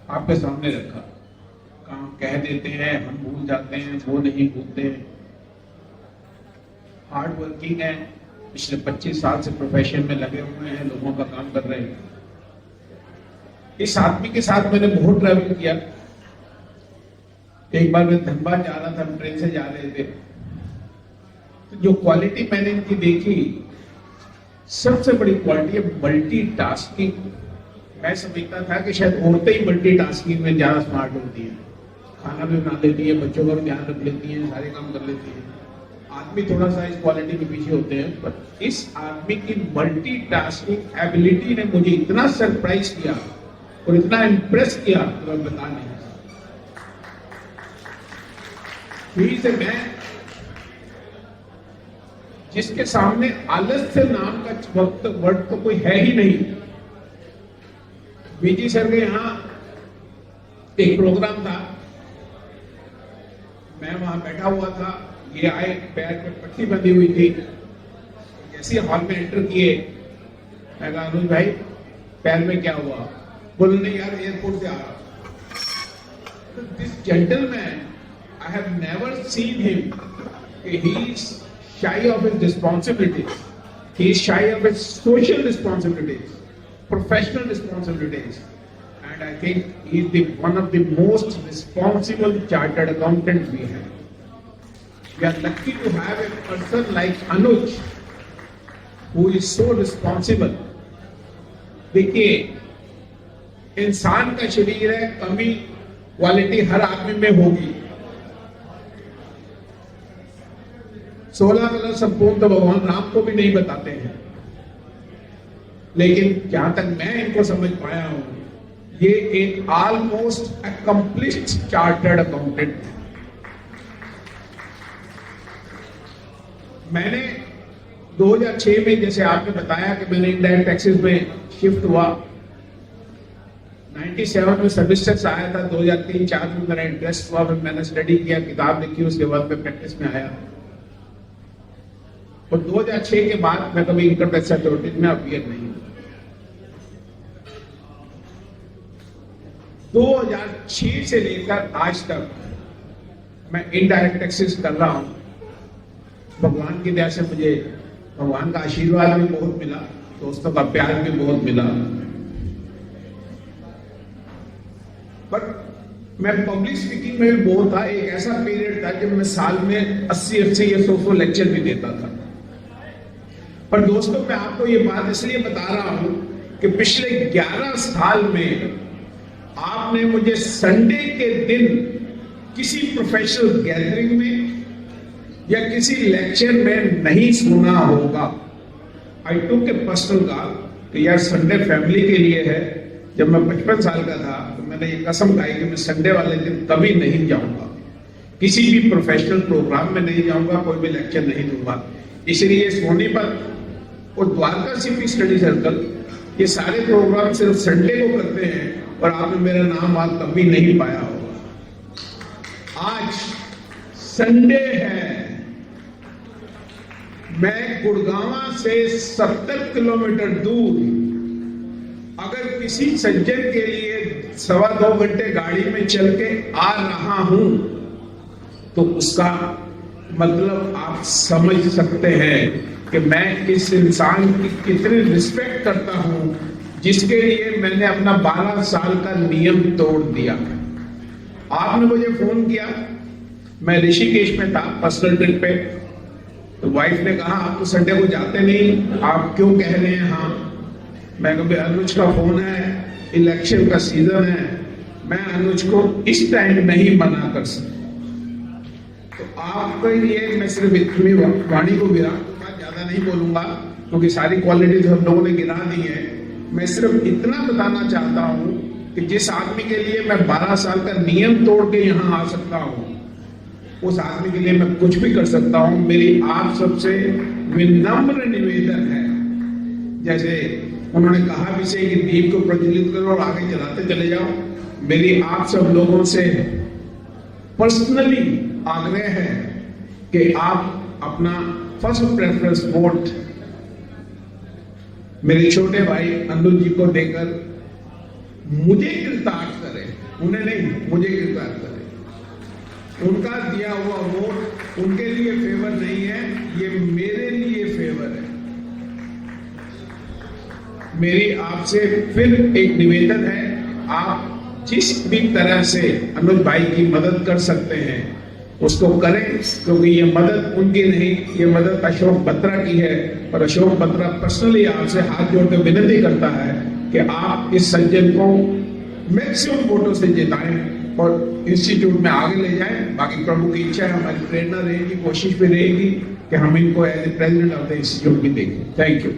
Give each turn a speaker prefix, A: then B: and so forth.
A: आपके सामने रखा। काम कह देते हैं, हम भूल जाते हैं, वो नहीं भूलते हैं। हार्ड वर्किंग है, पिछले 25 साल से प्रोफेशन में लगे हुए हैं, लोगों का काम कर रहे हैं। इस आदमी के साथ मैंने बहुत ट्रैवल किया। एक बार मैं धनबाद जा रहा था, हम ट्रेन से जा रहे थे, तो जो क्वालिटी मैंने इनकी देखी, सबसे बड़ी क्वालिटी है मल्टीटास्किंग। मैं समझता था कि शायद औरतें ही मल्टीटास्किंग में ज्यादा स्मार्ट होती हैं, खाना भी बना लेती है, बच्चों का भी ध्यान रख लेती हैं, सारे काम कर लेती हैं। आदमी थोड़ा सा इस क्वालिटी में पीछे होते हैं, पर इस आदमी की मल्टीटास्किंग एबिलिटी ने मुझे इतना सरप्राइज किया और इतना इम्प्रेस किया कि मैं बता नहीं सकता। मैं जिसके सामने आलस्य नाम का वर्ड तो कोई है ही नहीं। बीजी सर के यहाँ एक प्रोग्राम था, मैं वहां बैठा हुआ था, ये आए, पैर पे पट्टी बंधी हुई थी। जैसे हॉल में एंटर किए, मैं कहा अनुज भाई पैर में क्या हुआ? बोले नहीं यार एयरपोर्ट से आ रहा। This gentleman, I have never seen him कि he is shy of his responsibilities. He is shy of his social responsibilities, professional responsibilities, and I think he is one of the most responsible chartered accountants we have. We are lucky to have a person like Anuj, who is so responsible. देखिए, इंसान का शरीर है, कमी quality हर आदमी में होगी। 16 colour संपूर्ण तो भगवान राम को भी नहीं बताते हैं, लेकिन जहां तक मैं इनको समझ पाया हूं, ये एक ऑलमोस्ट अकम्प्लिश्ड चार्टर्ड अकाउंटेंट है। मैंने 2006 में, जैसे आपने बताया कि मैंने इनडायरेक्ट टैक्सेस में शिफ्ट हुआ, 97 में सर्विस टैक्स आया था, 2003-04 में मेरा इंटरेस्ट हुआ, फिर मैंने स्टडी किया, किताब लिखी, उसके बाद मैं प्रैक्टिस में आया। और 2006 के बाद मैं कभी इनकम टैक्स अथॉरिटी में अपीयर नहीं हुआ। 2006 से लेकर आज तक मैं इनडायरेक्ट टैक्सेस कर रहा हूं। भगवान की दया से मुझे भगवान का आशीर्वाद भी बहुत मिला, दोस्तों का प्यार भी बहुत मिला। पर मैं पब्लिक स्पीकिंग में भी बहुत था। एक ऐसा पीरियड था जब मैं साल में 80 या 100 लेक्चर भी देता था। पर दोस्तों, मैं आपको ये बात इसलिए बता रहा हूं कि पिछले 11 साल में आपने मुझे संडे के दिन किसी प्रोफेशनल गैदरिंग में या किसी लेक्चर में नहीं सुना होगा। आई टुक ए पर्सनल कॉल कि यार संडे फैमिली के लिए है। जब मैं 55 साल का था तो मैंने ये कसम खाई कि मैं संडे वाले दिन कभी नहीं जाऊंगा, किसी भी प्रोफेशनल प्रोग्राम में नहीं जाऊंगा, कोई भी लेक्चर नहीं दूंगा। इसलिए सोनीपत और द्वारका सीपी स्टडी सर्कल ये सारे प्रोग्राम सिर्फ संडे को करते हैं, और आपने मेरा नाम आज कभी नहीं पाया होगा। आज संडे है, मैं गुड़गांव से 70 किलोमीटर दूर अगर किसी सज्जन के लिए 2.25 घंटे गाड़ी में चल के आ रहा हूं, तो उसका मतलब आप समझ सकते हैं कि मैं इस इंसान की कितनी रिस्पेक्ट करता हूं, जिसके लिए मैंने अपना 12 साल का नियम तोड़ दिया। आपने मुझे फोन किया, मैं ऋषिकेश में था पर्सनल ट्रिप पे, तो वाइफ ने कहा आप तो संडे को जाते नहीं, आप क्यों कह रहे हैं? हाँ, मैं कभी अनुज का फोन है, इलेक्शन का सीजन है, मैं अनुज को इस टाइम नहीं मना कर सकता। तो आपके लिए मैं सिर्फ इतनी वाणी को विराम दूंगा, ज्यादा नहीं बोलूंगा, क्योंकि सारी क्वालिटीज हम लोगों ने गिना दी है। मैं सिर्फ इतना बताना चाहता हूं कि जिस आदमी के लिए मैं 12 साल का नियम तोड़ के यहाँ आ सकता हूं, उस आदमी के लिए मैं कुछ भी कर सकता हूं। मेरी आप सबसे विनम्र निवेदन है, जैसे उन्होंने कहा भी से कि दीप को प्रज्वलित करो और आगे चलाते चले जाओ, मेरी आप सब लोगों से पर्सनली आग्रह है कि आप अपना फर्स्ट प्रेफरेंस वोट मेरे छोटे भाई अनुज जी को देकर मुझे कृतार्थ करें। उन्हें नहीं, मुझे गिरफ्तार करें। उनका दिया हुआ वोट उनके लिए फेवर नहीं है, ये मेरे लिए फेवर है। मेरी आपसे फिर एक निवेदन है, आप जिस भी तरह से अनुज भाई की मदद कर सकते हैं उसको करें, क्योंकि ये मदद उनकी नहीं, ये मदद अशोक बत्रा की है। और अशोक बत्रा पर्सनली आपसे हाथ जोड़कर विनती करता है कि आप इस सज्जन को मैक्सिमम वोटों से जिताएं और इंस्टीट्यूट में आगे ले जाएं। बाकी प्रभु की इच्छा है, हमारी प्रेरणा रहेगी, कोशिश भी रहेगी कि हम इनको as a president of the institute भी देखें। Thank you.